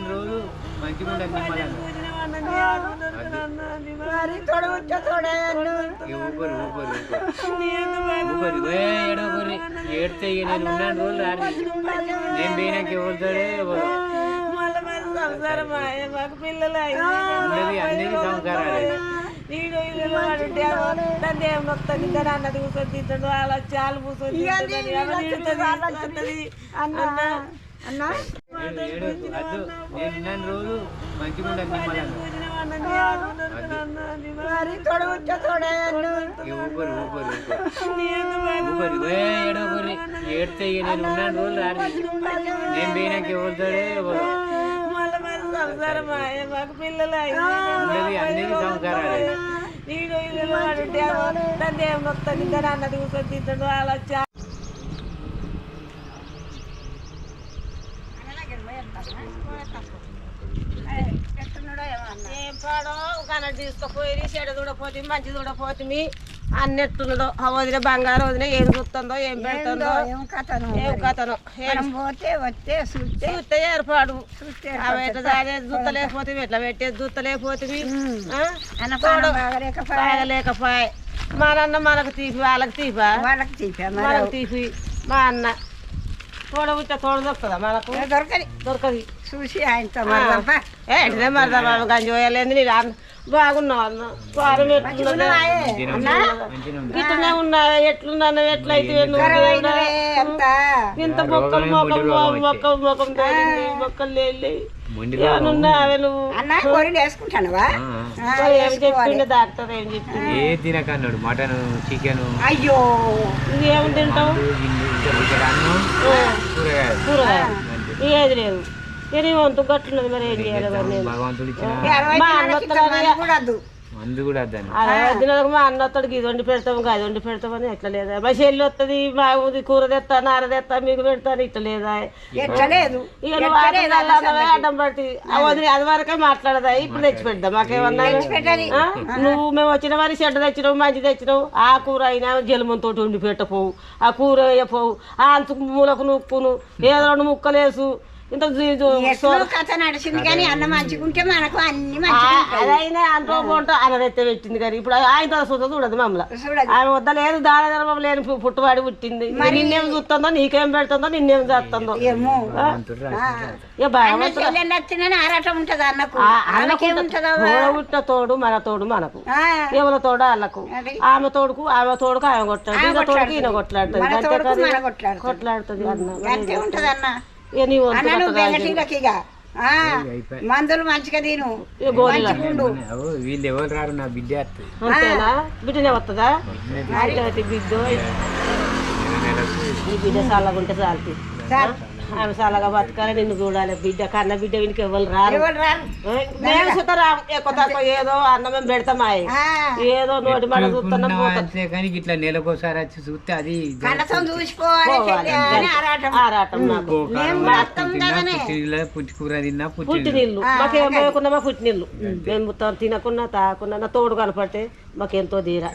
రోజు మంచిగా ఏడితే నేను ఉన్నాను రోజులు రాని నేను పోయినాక ఎవరుతాడే సంసారం మాకు పిల్లలు అన్ని సంసారాలు దాన్ని ఏం నొక్తుంది దాని అన్నది కూర్చొని తింటాడు అలా చాలు కూర్చొని నేను రోజు మంచిగా ఏడితే నేను ఉన్నాను రోజులు రాని నేను పోయినాక ఎవరుతాడే సంసారం మాకు పిల్లలు అన్ని సంసారాలు దాన్ని ఏం నొక్తుంది దాని అన్నది కూర్చొని తింటాడు అలా ఏం పాడో కన తీసుకుపోయి చెడు చూడపోతే మంచి చూడపోతుంది అన్నెట్టున్నాడో వదిన బంగారం వదిన ఏం చూస్తుందో ఏం పెడుతుందో ఏం కథను పోతే చూస్తే ఏర్పాడు చూస్తలేకపోతే ఎట్లా పెట్టేది చూస్తలేకపోతే బాగలేకపాయ మా నాన్న మనకు తీపి వాళ్ళకి తీపా మనకు తీపి మా అన్న తోడబుట్ట తోడ దొరుకుతుందా మనకు దొరకది చూసి ఆయనతో ఏంటిదే మరదా గంజోయలేదు నీ బాగున్నావు అన్న వారం ఇట్లనే ఉన్నా ఎట్లున్నా ఎట్లయితే ఇంత మొక్కలు మొక్కలు మొక్కలు లేవు ఏం చెప్పిండే డాక్టర్ ఏం చెప్పింది ఏ తినకన్నాడు మటన్ చికెన్ అయ్యో ఏమి తింటావు కూరగాయ ఏది లేదు ఏది వంతు గట్లున్నది మరి ఏం చేయాలి భగవంతుడు మా అన్న ఇచ్చిన మా అన్న వస్తాడు ఇది వండి పెడతాము అది వండి పెడతామని ఎట్లా లేదా మా చెల్లి వస్తుంది మా కూర తెస్తా నార తెస్తా మీకు పెడతాను ఇట్లా లేదా ఇక నువ్వు అడ్డం పట్టి వదిలి అది వరకే మాట్లాడదా ఇప్పుడు తెచ్చి పెడతా మాకేమన్నా నువ్వు మేము వచ్చిన వారి చెడ్డ తెచ్చినావు మంచి తెచ్చినావు ఆ కూర అయినా జలమంతో వండి పెట్టపోవు ఆ కూర వేయపోవు ఆ అంతు మూలకు నూక్కును ఏదో రెండు ముక్కలేసు ఇంత కథ నడిచింది కానీ అన్న మంచిగుంటే మనకు అన్ని అదైనా అంటూ పోంటూ అన్నదైతే పెట్టింది కానీ ఇప్పుడు ఆయన చూద్దా చూడదు మమ్మల్ని ఆమె వద్ద లేదు దాని ధర్మం లేని పుట్టువాడి పుట్టింది నిన్నేం చూస్తుందో నీకేం పెడుతుందో నిన్నేం చేస్తుందో ఆరాటం ఉంటది పుట్టిన తోడు మన తోడు మనకు ఎవరి తోడు వాళ్ళకు ఆమె తోడుకు ఆమె కొట్టాడు ఈయన తోడుకు ఈయన కొట్లాడుతుంది కొట్లాడుతుంది అన్న మందులు మంచిగా తిను వీళ్ళు ఎవరు రారు నా బిడ్డ అంతేనా బిడ్డనే వస్తుందా బిడ్డ ఈ బిడ్డ చల్లగుంటే చాలుతుంది ఆమె చల్లగా బతకాలి నిన్ను చూడాలి బిడ్డ కన్న బిడ్డ వీనికి ఎవరు రారు మేము సుతా ఎక్కువ తక్కువ ఏదో అన్నమే పెడతామా ఏదో నోటి మాట చూస్తున్నాం కానీ ఇట్లా నెలకోసారి వచ్చి చూస్తే అది ఆరాటం నాకు పుట్టి కూర తిన్నా పుట్టి నీళ్ళు మాకేం పోయకుండా మా పుట్టి నీళ్ళు మేము తినకున్నా తాకున్నా నా తోడు కనపడితే మాకెంతో ధీర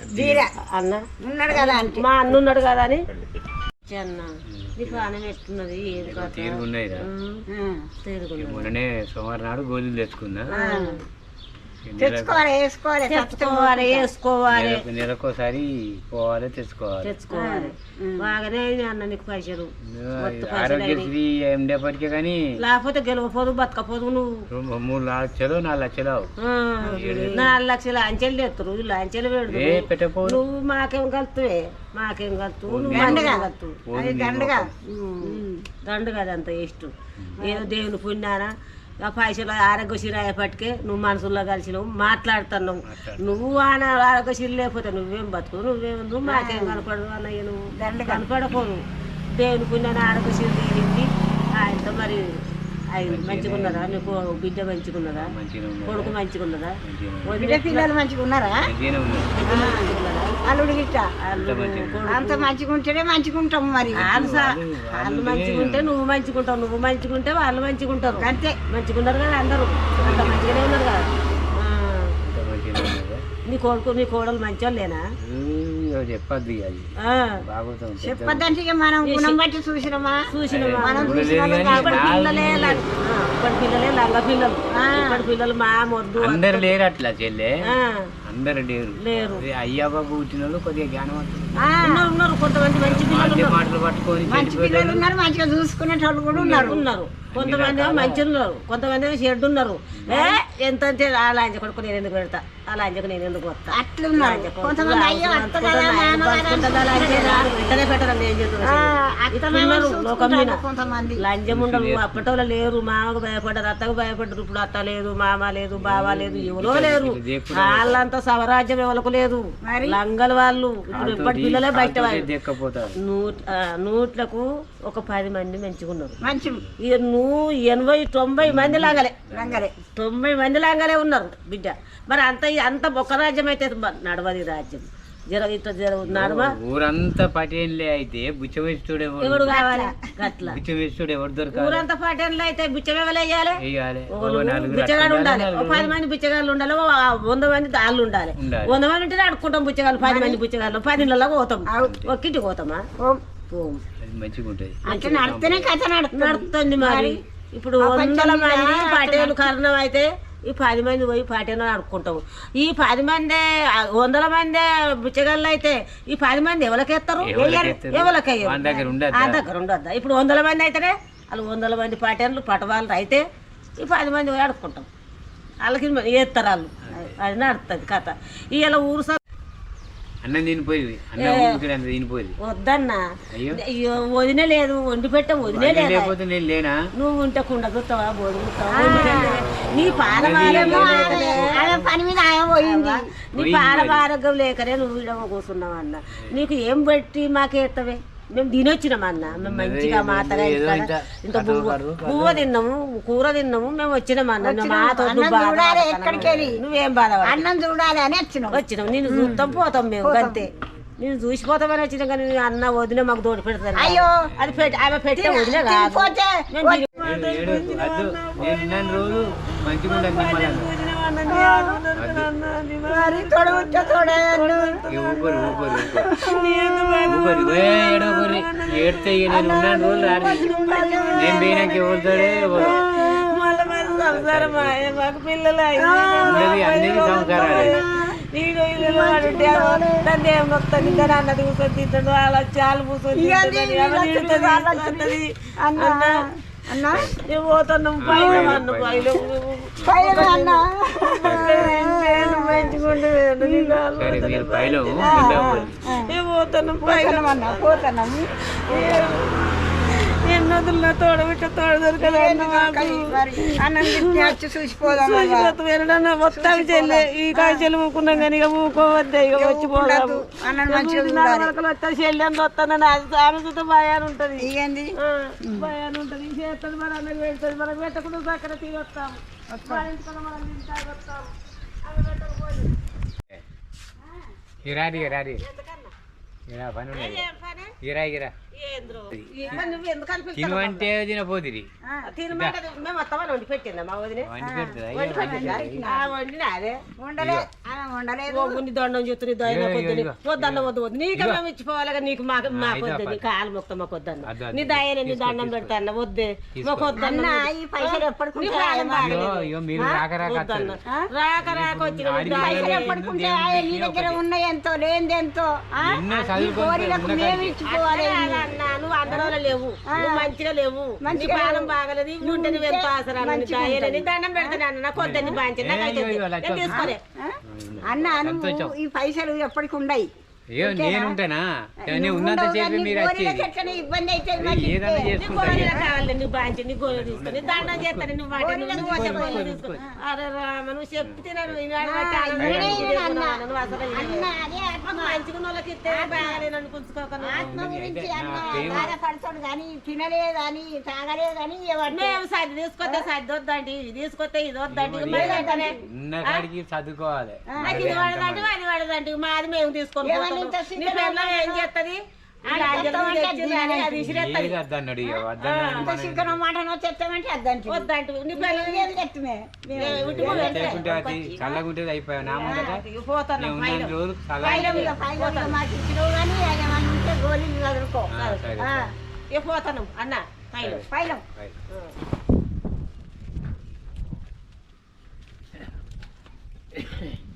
అన్న ఉన్నాడు కదా మా అన్న ఉన్నాడు కదా అని అన్న నీ ప్రాణం ఎట్టున్నది ఏది మొన్ననే సోమవారం నాడు గోళీలు తెచ్చుకున్నా వేసుకోవాలి నెలకోసారి పోవాలి తెచ్చుకోవాలి బాగానే అన్న నీకు పైసలు ఆరోగ్యశ్రీ ఉండేప్పటికే కానీ లేకపోతే గెలవపోదు బతకపోదు నువ్వు 3 లక్షలు 4 లక్షలు 4 లక్షలు అంచెలు తెస్తారు అంచెలు పెడతావు నువ్వు మాకేం కలుతువే మాకేం కలుతు దండు కదా అంత ఇష్టం ఏదో దేవుని పుణ్యానా పైసలు ఆరోగ్యశ్రీ అయ్యేపటికే నువ్వు మనసుల్లో కలిసినావు మాట్లాడుతున్నావు నువ్వు ఆరోగ్యశ్రీ లేకపోతే నువ్వేం బతుకు నువ్వు మాకేం కనపడదు అన్నయ్య నువ్వు కనపడపోను దేవుని పుణ్యాన్ని ఆరోగ్యశ్రీ తీరింది ఆయనతో మరి ఆయన మంచిగా ఉన్నదా నీకు బిడ్డ మంచిగా ఉన్నదా కొడుకు మంచిగా ఉన్నదా పిల్లలు మంచిగా ఉన్నారా అల్లుడు గిట్ట అంత మంచిగా ఉంటేనే మంచిగా ఉంటాం మరి వాళ్ళు మంచిగా ఉంటే నువ్వు మంచిగుంటావు నువ్వు మంచిగుంటే వాళ్ళు మంచిగా ఉంటారు అంతే మంచిగా ఉన్నారు కదా అందరూ అంత మంచిగానే ఉన్నారు కదా నీ కొడుకు నీ కోడలు మంచోళ్ళేనా? చెప్పద్దు అది బాగుతాం చెప్పద్దంటే ఇక మనం గుణం బట్టి చూసినామా మనం పిల్లలే లంగ పిల్లలు ఇప్పటి పిల్లలు మా మొద్దు అందరు లేరు అట్లా చెల్లె అందరు లేరు అయ్యాబా కూర్చున్న వాళ్ళు కొద్దిగా జ్ఞానం ఉన్నారు కొంతమంది మంచి పిల్లలు మాటలు పట్టుకొని మంచి పిల్లలు ఉన్నారు మంచిగా చూసుకునేటోళ్ళు కూడా ఉన్నారు కొంతమంది ఏమో మంచి ఉన్నారు కొంతమంది ఏమో చెడ్డు ఉన్నారు ఎంత అంటే ఆ లాంజ కొడుకు నేను ఎందుకు పెడతా ఆ లాంజకు నేను ఎందుకు వస్తా అట్లున్నారు కొంతమంది అయ్యో వెంటనే పెట్టాలని ఏం చెప్తున్నారు లోకం మీద కొంతమంది లంజం ఉండరు అప్పటోళ్ళు లేరు మామకు భయపడ్డారు అత్తకు భయపడ్డారు ఇప్పుడు అత్త లేదు మామ లేదు బావ లేదు ఎవరో లేరు వాళ్ళంతా స్వరాజ్యం ఎవరికి లేదు లంగల వాళ్ళు ఇప్పుడు ఎప్పటి పిల్లలే బయట నూట్లకు ఒక 10 మంది మంచిగా ఉన్నారు మంచి 80-90 మంది లాంగలే 90 మంది లాంగలే ఉన్నారు బిడ్డ మరి అంత ఒక్క రాజ్యం అయితే నడవది రాజ్యం నడవ ఊరంతా పటేన్లే అయితే బుచ్చమేస్తుడు ఎవడు కావాలి అట్లా బుచ్చమేస్తుడు ఎవరు దొరకాలి ఊరంతా పటేన్లు అయితే బుచ్చం ఎవరు బుచ్చగాడు ఉండాలి 10 మంది బుచ్చగాళ్ళు ఉండాలి 100 మంది దాళ్ళు ఉండాలి 100 మంది ఉంటే అడుక్కుంటాం బుచ్చగాళ్ళు 10 మంది బుచ్చగాళ్ళు 10 ఇళ్ళలో పోతాం ఒక్కింటికి పోతామా మంచిగా ఉంటుంది అంటే నడితేనే కథ నడుస్తుంది మరి ఇప్పుడు 100 మంది పటేలు కారణం అయితే ఈ 10 మంది పోయి పాటేనో ఆడుకుంటాము ఈ 10 మంది 100 మంది బుచ్చగాళ్ళు అయితే ఈ 10 మంది ఎవరికెత్తారు ఎవరికయ్యారు ఆ దగ్గర ఉండొద్దా ఇప్పుడు 100 మంది అయితేనే వాళ్ళు 100 మంది పాటేళ్ళు పటవాళ్ళు అయితే ఈ 10 మంది పోయి ఆడుకుంటాం వాళ్ళకి వేస్తారు వాళ్ళు అది నడుస్తుంది కథ ఇవాళ ఊరు అన్నం తినిపోయి తినిపోయి వద్దన్నా వదిన లేదు వండి పెట్ట వదిలే లేకపోతే నేను లేనా నువ్వు ఉంటే కుండ చూస్తావా బోధుతావా నీ పని మీద పోయింది నీ ఆరోగ్యం లేకనే నువ్వు ఇడవ కూర్చున్నావు అన్న నీకు ఏం పెట్టి మాకేస్తావే మేము తినొచ్చినామన్నా మేము మంచిగా మాతగా ఇంత పువ్వ తిన్నాము కూర తిన్నాము మేము వచ్చినామన్నా మాతో నువ్వేం బాధ అన్నం చూడాలి అని వచ్చినాం నేను చూస్తాం పోతాం మేము అంతే నేను చూసిపోతామని వచ్చినా కానీ అన్న వదిన మాకు తోడు పెడతాను అయ్యో అది ఆమె పెట్టే వదిలే రోజు మంచిగా ఏడితే నేను ఉన్నాను రోజులు నేను పోయినాక ఎవరుతాడే సంసారం మాకు పిల్లలు అన్ని సంసారాలు నన్ను ఏం మొత్తం అన్నది కూర్చొని తింటాడు అలా చాలు కూర్చొని పోతున్నాం పోతున్నాము ఎన్నోదుల్లో తోడబిట్ట తోడ దొరకదన్నా మొత్తం చెల్లి ఈ కాయలు ఊకున్నాం కానీ ఇక ఊకోవద్దే ఇక వచ్చిపోదాము వస్తా చెల్లి అని వస్తానని అది ఆమె చూస్తే భయాన్ని ఉంటుంది భయాన్ని ఉంటుంది చేస్తుంది మన అన్నకి పెడుతుంది మనకు పెట్టకుండా పక్కన తిరిగి వస్తాము మనం వస్తాము అవి పెట్టకపోయి తినమంటే తినపోతుంది మేము వస్తామని వండి పెట్టిందా మా వదిన దండం చెప్తుంది వద్దన్న వద్దు వద్దు నీకు మేము ఇచ్చిపోవాలి నీకు మాకు మాకొద్దు నీ కాలు మొత్తం మాకు వద్దన్న నీ దయనే నీ దండం పెడతాన్న వద్దే మాకు వద్దన్న ఈ పైసలు ఎప్పటికుంటే రాక రాక వచ్చిన పైసలు ఎప్పటికుంటే నీ దగ్గర ఉన్నాయి ఎంతో లేనిది ఎంతో మేము ఇచ్చిపోవాలి నువ్వు అందరూ లేవు నువ్వు మంచిగా లేవు నీ పాలన బాగలేదు ఉంటే నువ్వు ఎంత ఆసరాలని దండం పెడతాను నాకు వద్దని బాగా తీసుకోలే అన్న ఈ పైసలు ఎప్పటికి ఉన్నాయి నేనుంటానా ఉన్నంత చెప్పి మీరు ఇబ్బంది అయితే కావాలి నువ్వు బాంచి నీ గోళ తీసుకొని దండం చేస్తాను నువ్వు అరే రామ నువ్వు చెప్తే మంచిగా వాళ్ళకి ఇస్తే బాగాలేనని పుచ్చుకోకుండా బాధపడతాడు కానీ తినలేదని తాగలేదని మేము సర్ది తీసుకొస్తే సర్ది వద్దండి ఇది తీసుకొస్తే ఇది వద్దండి చదువుకోవాలి నాకు ఇది పడదండి అది పడదండి మాది మేము తీసుకొని నీ పిల్లలు ఏం చేస్తుంది అది విసిరేస్తుంది. ఏది వద్దన్నాడు ఇక వద్దన్నాడు చికెన్ మటన్ తెస్తామంటే అద్దంటే వద్దంటు నీ పిల్లలు తెత్తమే లేకుంటే అది చల్లగుంటేది అయిపోయావు నా ముందట పోతాను నేను ఉన్న రోజు చల్ల మాకు ఇచ్చినవు కానీ ఆయన ఉంటే గోళీలు చదువుకో ఇక పోతాను అన్న పైన Right.